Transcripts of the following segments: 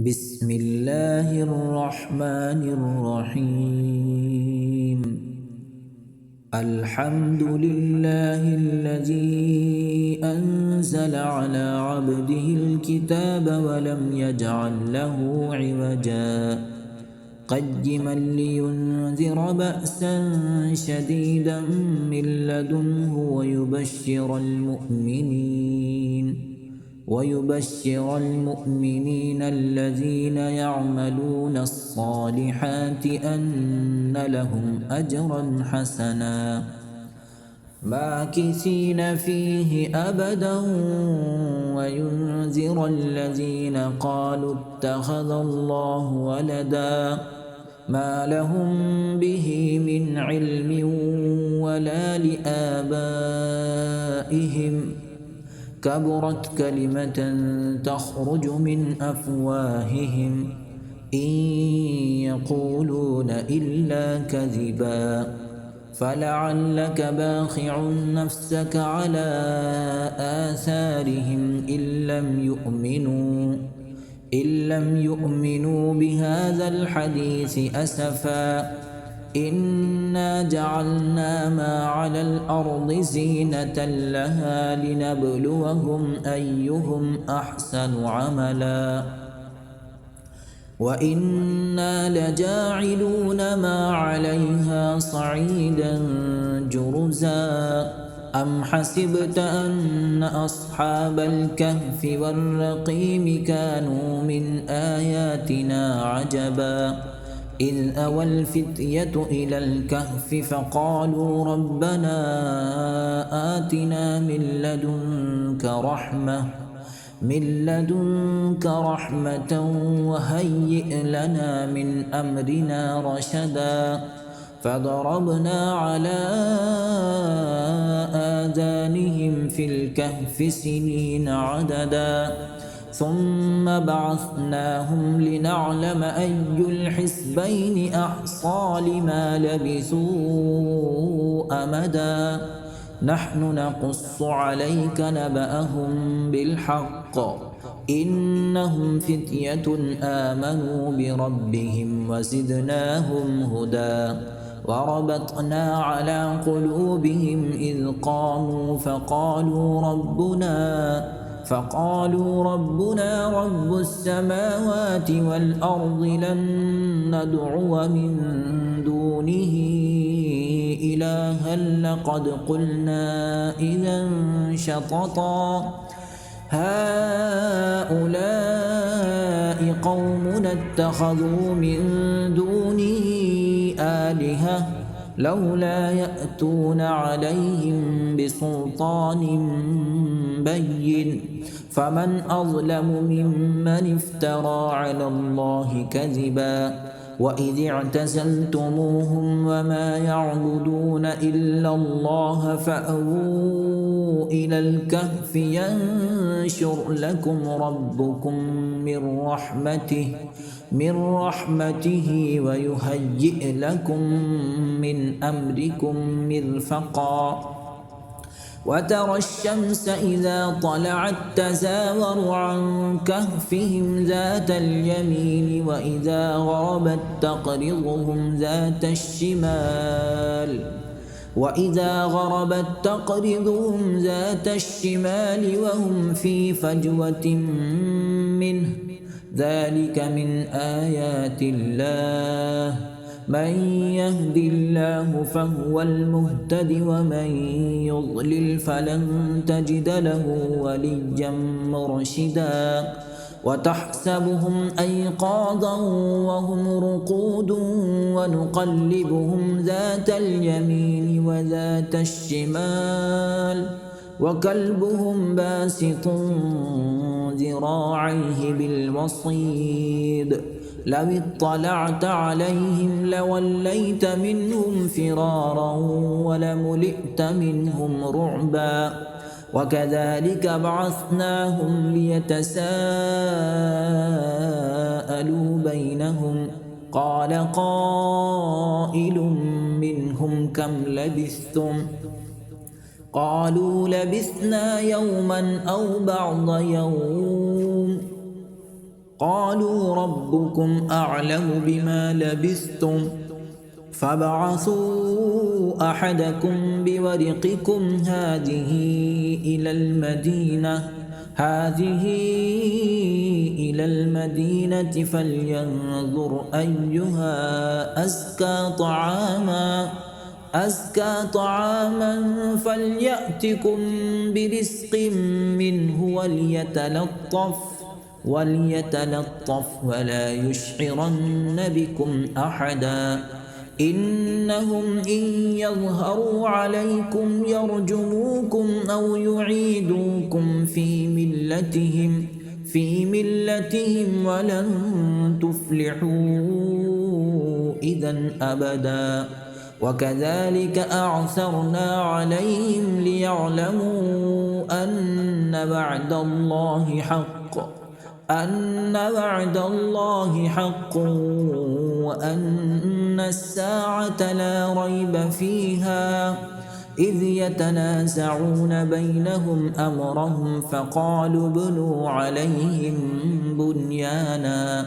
بسم الله الرحمن الرحيم. الحمد لله الذي أنزل على عبده الكتاب ولم يجعل له عوجا قيما لينذر بأسا شديدا من لدنه ويبشر المؤمنين الذين يعملون الصالحات أن لهم أجرا حسنا ماكثين فيه أبدا وينذر الذين قالوا اتخذ الله ولدا ما لهم به من علم ولا لآبائهم كبرت كلمة تخرج من أفواههم إن يقولون إلا كذبا فلعلك باخع نفسك على آثارهم إن لم يؤمنوا بهذا الحديث أسفا إنا جعلنا ما على الأرض زينة لها لنبلوهم أيهم أحسن عملا وإنا لجاعلون ما عليها صعيدا جرزا أم حسبت أن أصحاب الكهف والرقيم كانوا من آياتنا عجبا إذ أوى الفتية إلى الكهف فقالوا ربنا آتنا من لدنك رحمة وهيئ لنا من أمرنا رشدا فضربنا على آذانهم في الكهف سنين عددا ثم بعثناهم لنعلم أي الحزبين أحصى لما لبثوا أمدا نحن نقص عليك نبأهم بالحق إنهم فتية آمنوا بربهم وزدناهم هدى وربطنا على قلوبهم إذ قاموا فقالوا ربنا رب السماوات والأرض لن ندعو من دونه إلها لقد قلنا إذا شططا هؤلاء قومنا اتخذوا من دونه آلهة لولا يأتون عليهم بسلطان بين فمن أظلم ممن افترى على الله كذبا وإذ اعتزلتموهم وما يعبدون إلا الله فأووا إلى الكهف ينشر لكم ربكم من رحمته ويهيئ لكم من أمركم مرفقا وترى الشمس إذا طلعت تزاور عن كهفهم ذات اليمين وإذا غربت تقرضهم ذات الشمال وهم في فجوة منه ذلك من آيات الله من يهد الله فهو المهتد ومن يضلل فلن تجد له وليا مرشدا وتحسبهم أيقاظا وهم رقود ونقلبهم ذات اليمين وذات الشمال وكلبهم باسط ذراعيه بالوصيد لو اطلعت عليهم لوليت منهم فرارا ولملئت منهم رعبا وكذلك بعثناهم ليتساءلوا بينهم قال قائل منهم كم لبثتم قالوا لبثنا يوما أو بعض يوم قالوا ربكم أعلم بما لبثتم فابعثوا أحدكم بورقكم هذه إلى المدينة فلينظر أيها أزكى طعاما فليأتكم برزق منه وليتلطف ولا يشعرن بكم أحدا إنهم إن يظهروا عليكم يرجموكم أو يعيدوكم في ملتهم ولن تفلحوا إذا أبدا وكذلك أعثرنا عليهم ليعلموا أن وعد الله حق وأن الساعة لا ريب فيها إذ يتنازعون بينهم أمرهم فقالوا ابنوا عليهم بنيانا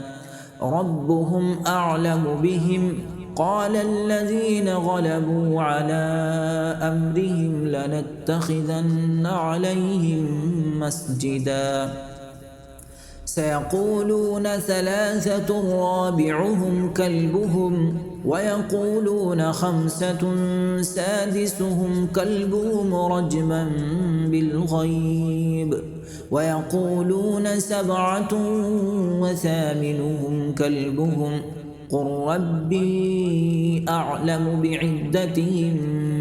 ربهم أعلم بهم قال الذين غلبوا على أمرهم لنتخذن عليهم مسجدا سيقولون ثلاثة رابعهم كلبهم ويقولون خمسة سادسهم كلبهم رجما بالغيب ويقولون سبعة وثامنهم كلبهم قل ربي أعلم بعدتهم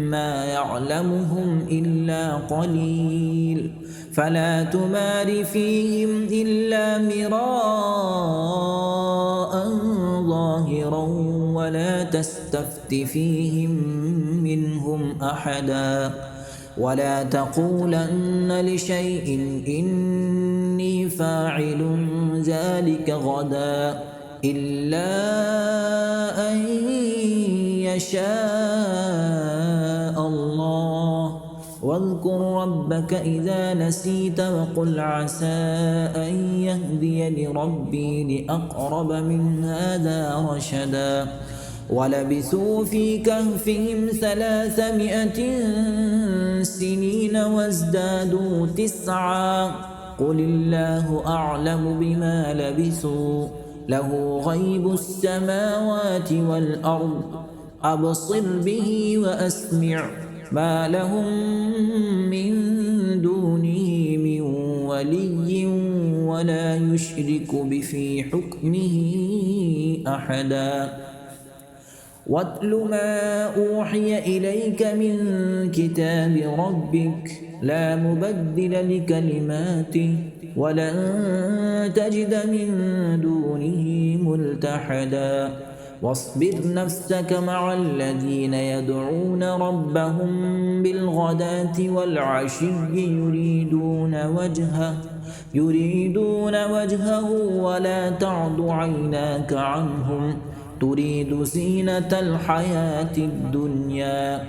ما يعلمهم إلا قليل فلا تمار فيهم إلا مراء ظاهرا ولا تستفت فيهم منهم أحدا ولا تقولن لشيء إني فاعل ذلك غدا إلا أن يشاء الله واذكر ربك إذا نسيت وقل عسى أن يهديني ربي لأقرب من هذا رشدا ولبثوا في كهفهم 300 سنين وازدادوا 9 قل الله أعلم بما لبثوا له غيب السماوات والأرض أبصر به وأسمع ما لهم من دونه من ولي ولا يشرك في حكمه أحدا واتل ما أوحي إليك من كتاب ربك لا مبدل لكلماته ولن تجد من دونه ملتحدا واصبر نفسك مع الذين يدعون ربهم بالغداة والعشي يريدون وجهه ولا تعد عيناك عنهم تريد زينة الحياة الدنيا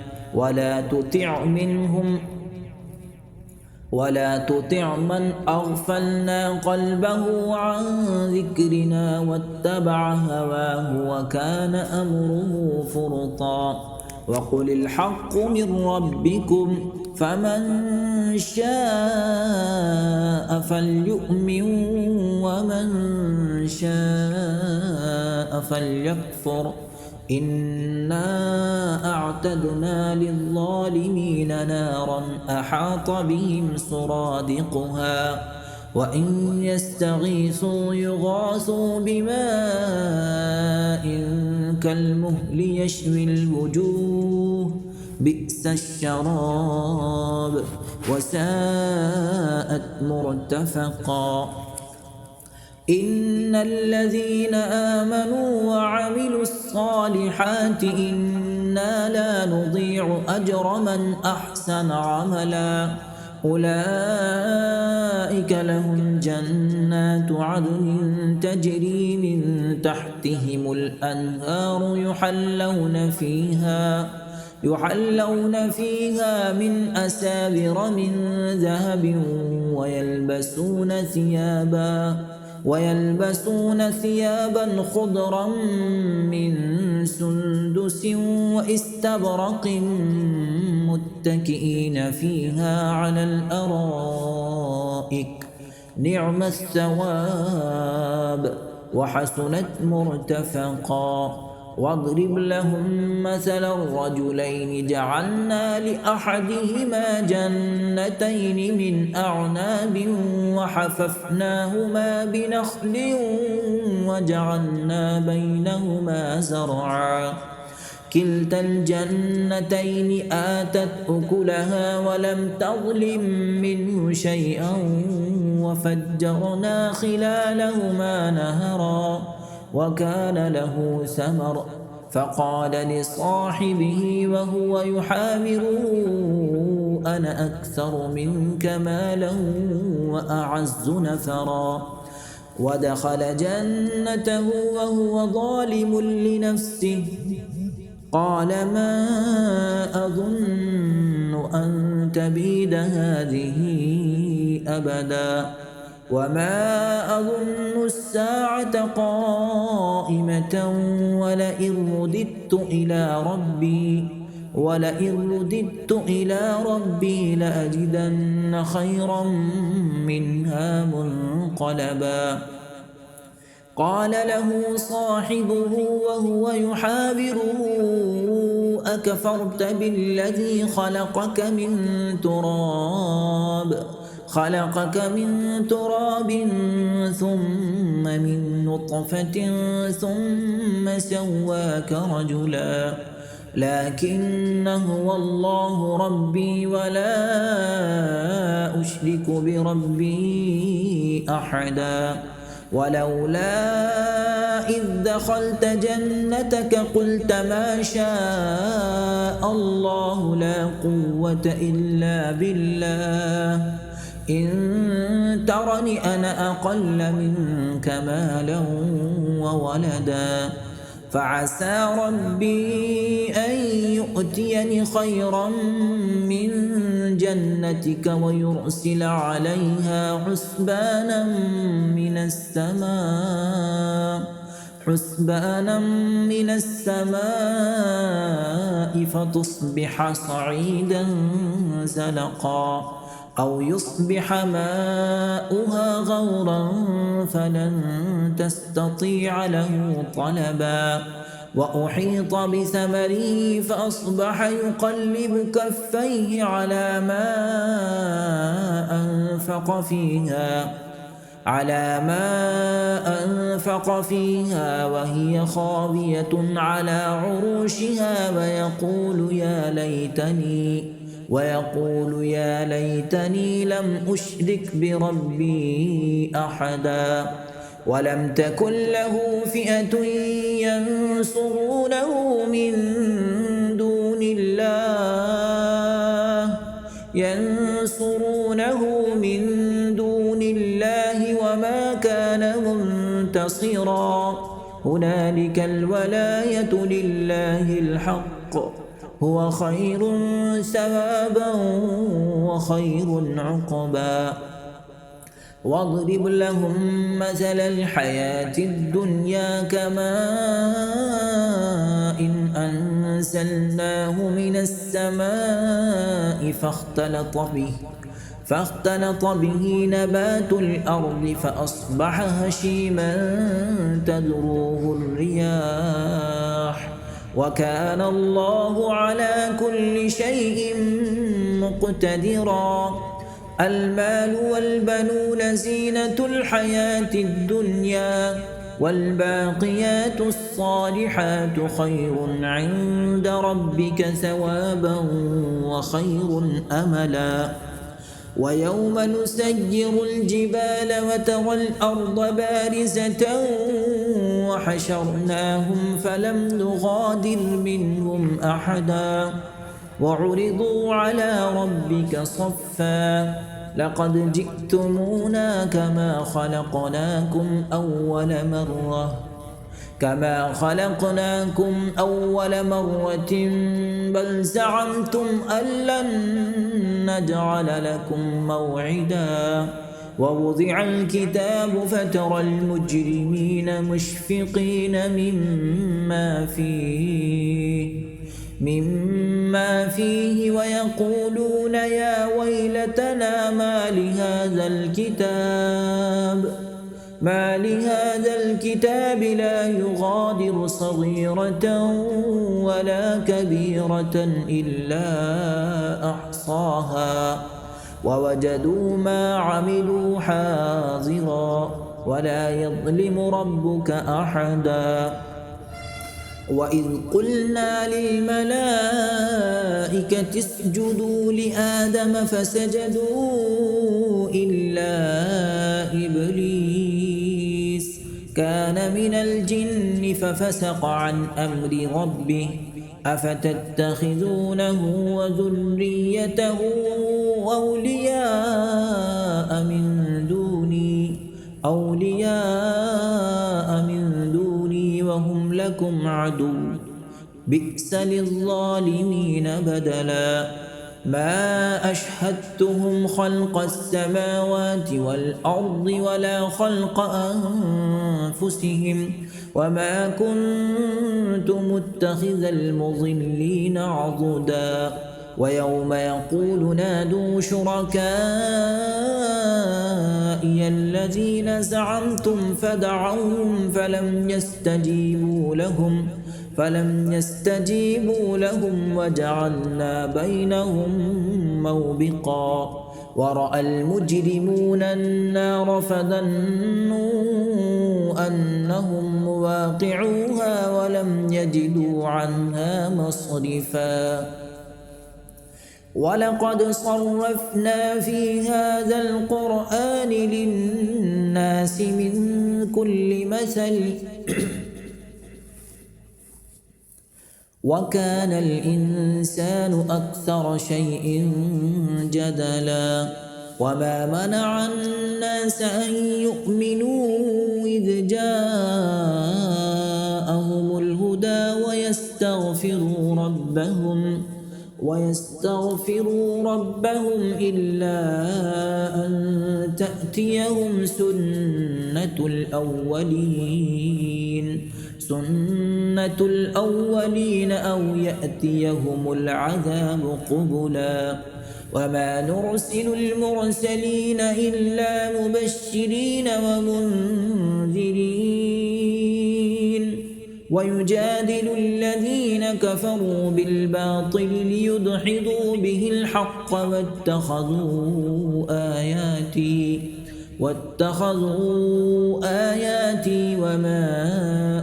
ولا تطع من أغفلنا قلبه عن ذكرنا واتبع هواه وكان أمره فرطا وقل الحق من ربكم فمن شاء فليؤمن ومن شاء فليكفر إنا أعتدنا للظالمين نارا أحاط بهم سرادقها وإن يستغيثوا يغاثوا بماء كالمهل يشوي الوجوه بئس الشراب وساءت مرتفقا إن الذين آمنوا وعملوا الصالحات إنا لا نضيع أجر من أحسن عملا أولئك لهم جنات عدن تجري من تحتهم الأنهار يحلون فيها من أساور من ذهب ويلبسون ثيابا خضرا من سندس واستبرق متكئين فيها على الأرائك نعم الثواب وحسنت مرتفقا. واضرب لهم مثل الرجلين جعلنا لأحدهما جنتين من أعناب وحففناهما بنخل وجعلنا بينهما زرعا كلتا الجنتين آتت أكلها ولم تظلم منه شيئا وفجرنا خلالهما نهرا وكان له ثمر فقال لصاحبه وهو يحاوره أنا أكثر منك مالا وأعز نفرا ودخل جنته وهو ظالم لنفسه قال ما أظن أن تبيد هذه أبدا وما أظن الساعة قائمة ولئن رددت إلى ربي لأجدن خيرا منها منقلبا. قال له صاحبه وهو يحاوره أكفرت بالذي خلقك من تراب ثم من نطفة ثم سواك رجلا لكن هو الله ربي ولا أشرك بربي أحدا. ولولا إذ دخلت جنتك قلت ما شاء الله لا قوة إلا بالله إن ترني أنا أقل منك مالا وولدا فعسى ربي أن يؤتيني خيرا من جنتك ويرسل عليها حسبانا من السماء فتصبح صعيدا زلقا أو يصبح ماؤها غورا فلن تستطيع له طلبا. وأحيط بثمره فأصبح يقلب كفيه على ما أنفق فيها وهي خاوية على عروشها ويقول يا ليتني لم أشرك بربي أحدا. ولم تكن له فئة ينصرونه من دون الله وما كان منتصرا. هنالك الولاية لله الحق هو خير ثوابا وخير عقبا. واضرب لهم مثل الحياة الدنيا كماء إن أنزلناه من السماء فاختلط به نبات الأرض فأصبح هشيما تذروه الرياح وكان الله على كل شيء مقتدرا. المال والبنون زينة الحياة الدنيا والباقيات الصالحات خير عند ربك ثوابا وخير أملا. ويوم نسير الجبال وترى الأرض بارزة وحشرناهم فلم نغادر منهم أحدا وعرضوا على ربك صفا لقد جئتمونا كما خلقناكم أول مرة بل زعمتم أن لن نجعل لكم موعدا ووضع الكتاب فترى المجرمين مشفقين مما فيه ويقولون يا ويلتنا ما لهذا الكتاب لا يغادر صغيرة ولا كبيرة إلا أحصاها ووجدوا ما عملوا حاضرا ولا يظلم ربك أحدا. وإذ قلنا للملائكة اسجدوا لآدم فسجدوا إلا إبليس كان من الجن ففسق عن أمر ربه أفتتخذونه وذريته أولياء من دوني وهم لكم عدو بئس للظالمين بدلا. ما أشهدتهم خلق السماوات والأرض ولا خلق أنفسهم وما كنت متخذ المضلين عضدا. ويوم يقول نادوا شركائي الذين زعمتم فدعوهم فلم يستجيبوا لهم وجعلنا بينهم موبقا. ورأى المجرمون النار فظنوا أنهم مواقعوها ولم يجدوا عنها مصرفا. ولقد صرفنا في هذا القرآن للناس من كل مثل وكان الإنسان أكثر شيء جدلا. وما منع الناس أن يؤمنوا إذ جاءهم الهدى ويستغفروا ربهم إلا أن تأتيهم سنة الأولين أو يأتيهم العذاب قبلا. وما نرسل المرسلين إلا مبشرين ومنذرين ويجادل الذين كفروا بالباطل ليدحضوا به الحق واتخذوا آياتي وما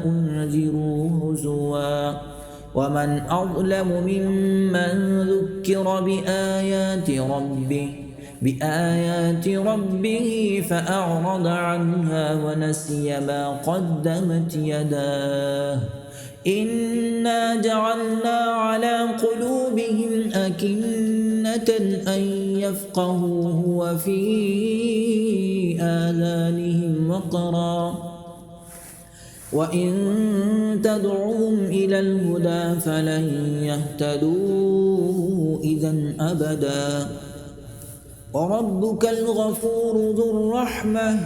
أنذروا هزوا. ومن أظلم ممن ذكر بآيات ربه فأعرض عنها ونسي ما قدمت يداه. إنا جعلنا على قلوبهم أكنة أن يفقهوه وفي آذانهم وقرا وإن تدعوهم إلى الهدى فلن يهتدوا إذا أبدا. وربك الغفور ذو الرحمة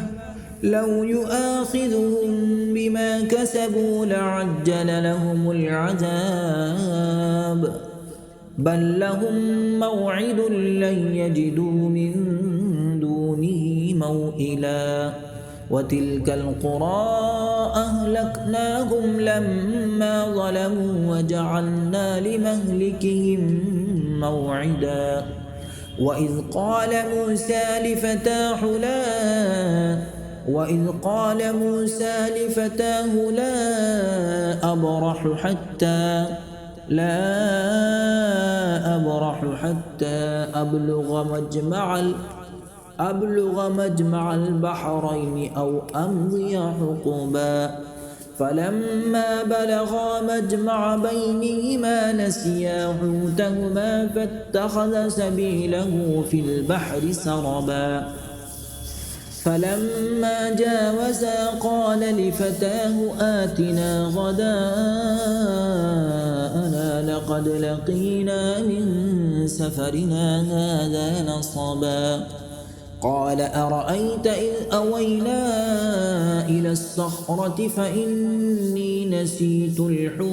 لو يؤاخذهم بما كسبوا لعجل لهم العذاب بل لهم موعد لن يجدوا من دونه موئلا. وتلك القرى أهلكناهم لما ظلموا وجعلنا لمهلكهم موعدا. وإذ قال موسى لفتاه لا أبرح حتى أبلغ مجمع البحرين أو أمضي حقبا. فلما بلغا مجمع بينهما نسيا حوتهما فاتخذ سبيله في البحر سربا. فلما جاوزا قال لفتاه آتنا غداءنا لقد لقينا من سفرنا هذا نصبا. قال أرأيت إذ أوينا إلى الصخرة فإني نسيت الحوت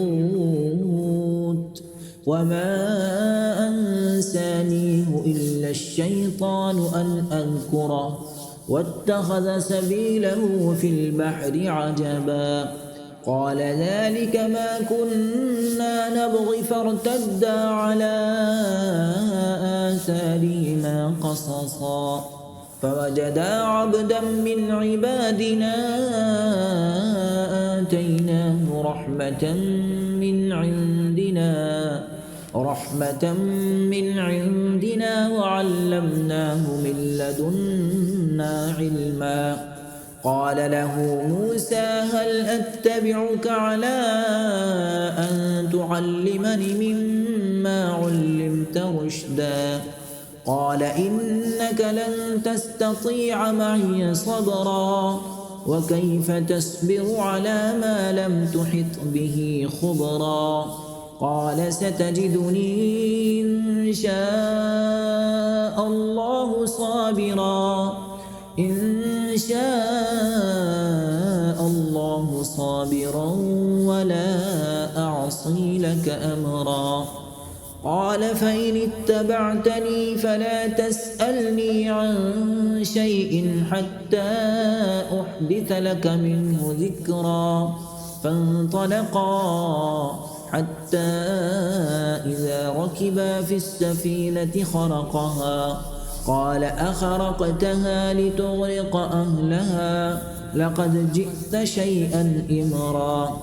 وما أنسانيه إلا الشيطان أن أذكره واتخذ سبيله في البحر عجبا قال ذلك ما كنا نبغي فارتدا على آثارهما قصصا فوجدا عبدا من عبادنا آتيناه رحمة من عندنا وعلمناه من لدنا علما قال له موسى هل أتبعك على أن تعلمني مما علمت رشدا قال إنك لن تستطيع معي صبرا وكيف تصبر على ما لم تحط به خبرا قال ستجدني إن شاء الله صابرا ولا أعصي لك أمرا قال فإن اتبعتني فلا تسألني عن شيء حتى أحدث لك منه ذكرا فانطلقا حتى إذا ركبا في السفينة خرقها قال أخرقتها لتغرق أهلها لقد جئت شيئا إمرا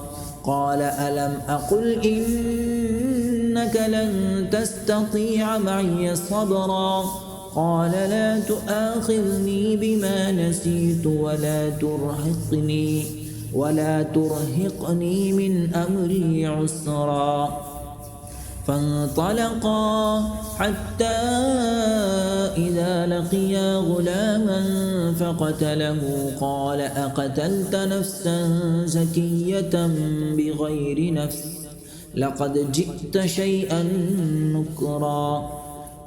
قال ألم أقل إنك لن تستطيع معي صبرا قال لا تؤاخذني بما نسيت ولا ترهقني من أمري عسرا فانطلقا حتى إذا لقيا غلاما فقتله قال أقتلت نفسا زكية بغير نفس لقد جئت شيئا نكرا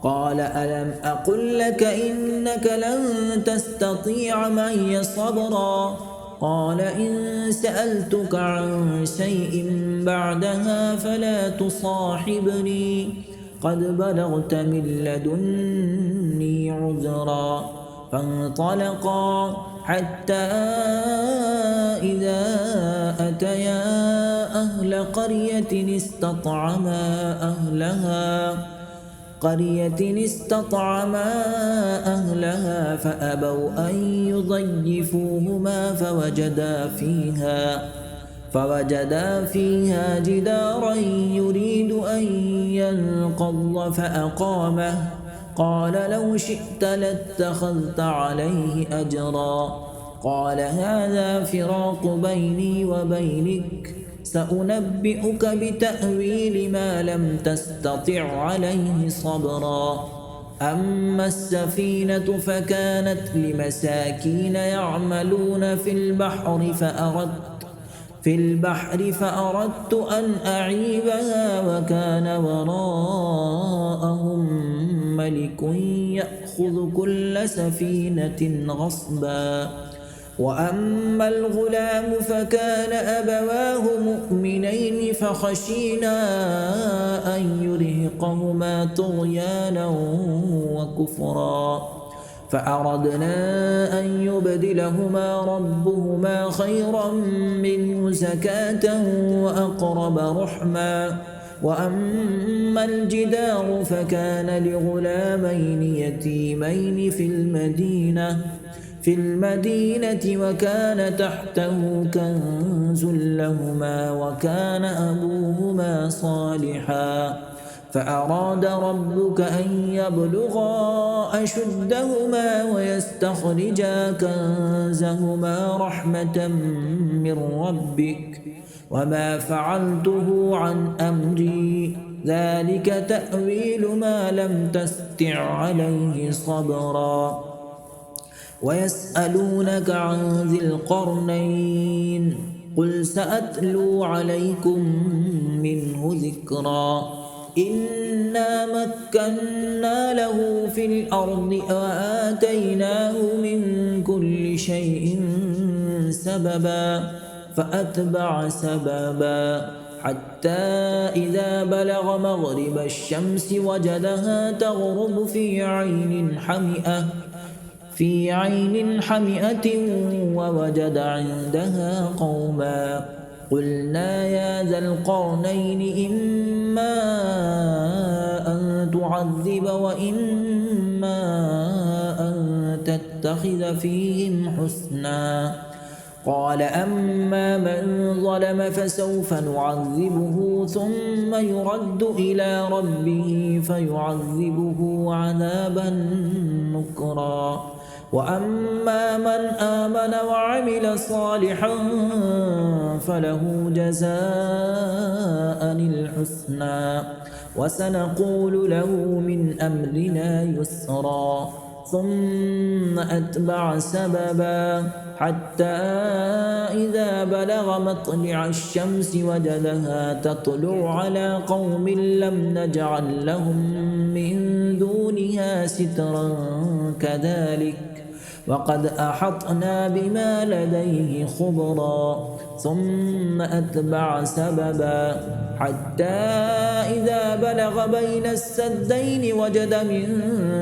قال ألم أقل لك إنك لن تستطيع معي صبرا قال إن سألتك عن شيء بعدها فلا تصاحبني قد بلغت من لدني عذرا فانطلقا حتى إذا أتيا أهل قرية استطعما أهلها فأبوا أن يضيفوهما فوجدا فيها جدارا يريد أن ينقض فأقامه قال لو شئت لاتخذت عليه أجرا قال هذا فراق بيني وبينك سأنبئك بتأويل ما لم تستطع عليه صبرا أما السفينة فكانت لمساكين يعملون في البحر فأردت أن أعيبها وكان وراءهم ملك يأخذ كل سفينة غصبا وأما الغلام فكان أبواه مؤمنين فخشينا أن يرهقهما طغيانا وكفرا فأردنا أن يبدلهما ربهما خيرا منه زكاة وأقرب رحما وأما الجدار فكان لغلامين يتيمين في المدينة وكان تحته كنز لهما وكان أبوهما صالحا فأراد ربك أن يبلغا أشدهما ويستخرجا كنزهما رحمة من ربك وما فعلته عن أمري ذلك تأويل ما لم تستع عليه صبرا ويسألونك عن ذي القرنين قل سأتلو عليكم منه ذكرا إنا مكنا له في الأرض وآتيناه من كل شيء سببا فأتبع سببا حتى إذا بلغ مغرب الشمس وجدها تغرب في عين حمئة ووجد عندها قوما قلنا يا ذا القرنين إما أن تعذب وإما أن تتخذ فيهم حسنا قال أما من ظلم فسوف نعذبه ثم يرد إلى ربه فيعذبه عذابا نكرا وأما من آمن وعمل صالحا فله جزاء الحسنى وسنقول له من أمرنا يسرا ثم أتبع سببا حتى إذا بلغ مطلع الشمس وجدها تطلع على قوم لم نجعل لهم من دونها سترا كذلك وقد أحطنا بما لديه خبرا ثم أتبع سببا حتى إذا بلغ بين السدين وجد من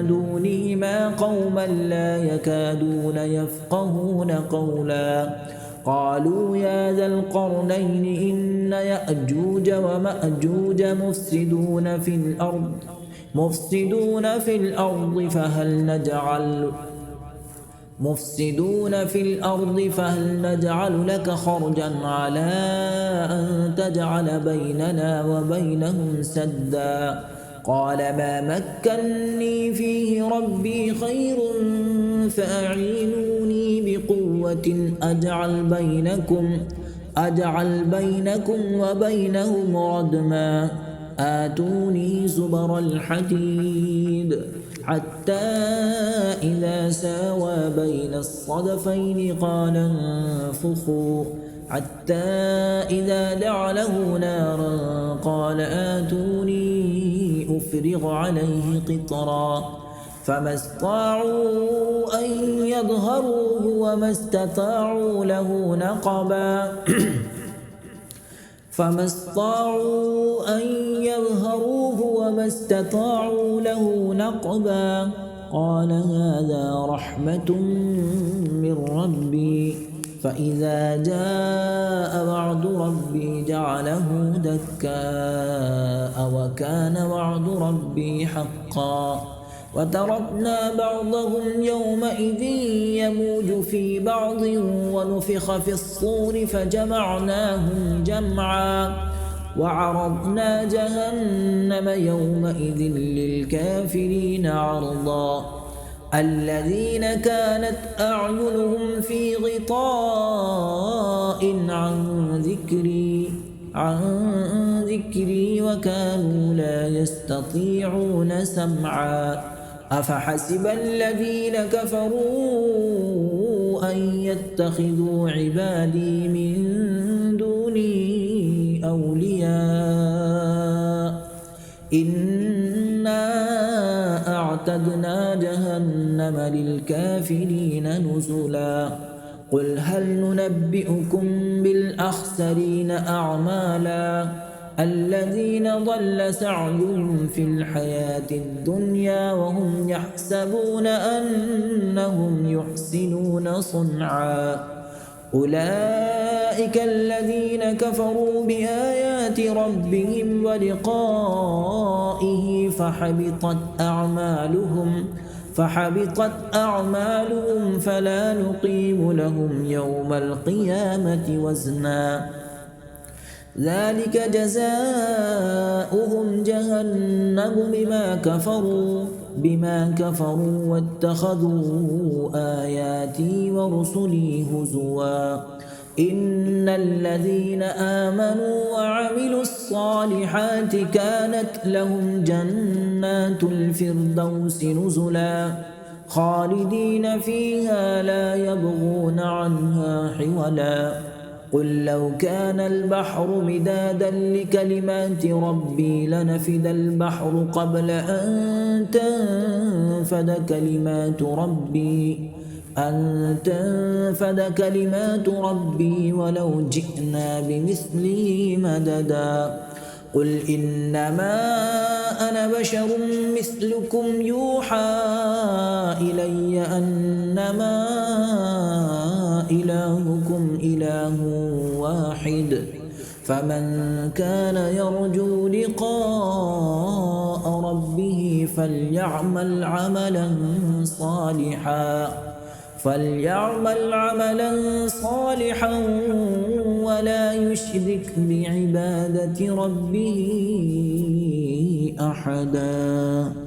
دونهما قوما لا يكادون يفقهون قولا قالوا يا ذا القرنين إن يأجوج ومأجوج مفسدون في الأرض فهل نجعل لك خرجا على أن تجعل بيننا وبينهم سدا قال ما مكني فيه ربي خير فأعينوني بقوة أجعل بينكم وبينهم ردما آتوني زبر الحديد حتى إذا ساوى بين الصدفين قال انفخوا حتى إذا جعله نارا قال آتوني أفرغ عليه قطرا فما استطاعوا أن يظهروه وما استطاعوا له نقبا فما استطاعوا أن يظهروه وما استطاعوا له نقبا قال هذا رحمة من ربي فإذا جاء وعد ربي جعله دكاء وكان وعد ربي حقا وتركنا بعضهم يومئذ يموج في بعض ونفخ في الصور فجمعناهم جمعا وعرضنا جهنم يومئذ للكافرين عرضا الذين كانت أعينهم في غطاء عن ذكري وكانوا لا يستطيعون سمعا أفحسب الذين كفروا أن يتخذوا عبادي من دوني أولياء إنا أعتدنا جهنم للكافرين نزلا قل هل ننبئكم بالأخسرين أعمالا الذين ضل سعيهم في الحياة الدنيا وهم يحسبون أنهم يحسنون صنعا أولئك الذين كفروا بآيات ربهم ولقائه فحبطت أعمالهم فلا نقيم لهم يوم القيامة وزنا ذلك جزاؤهم جهنم بما كفروا واتخذوا آياتي ورسلي هزوا إن الذين آمنوا وعملوا الصالحات كانت لهم جنات الفردوس نزلا خالدين فيها لا يبغون عنها حولا قل لو كان البحر مدادا لكلمات ربي لنفد البحر قبل أن تنفد كلمات ربي ولو جئنا بمثله مددا قل إنما أنا بشر مثلكم يوحى إلي أنما إلهكم إله واحد فمن كان يرجو لقاء ربه فليعمل عملا صالحا ولا يشرك بعبادة ربه أحدا.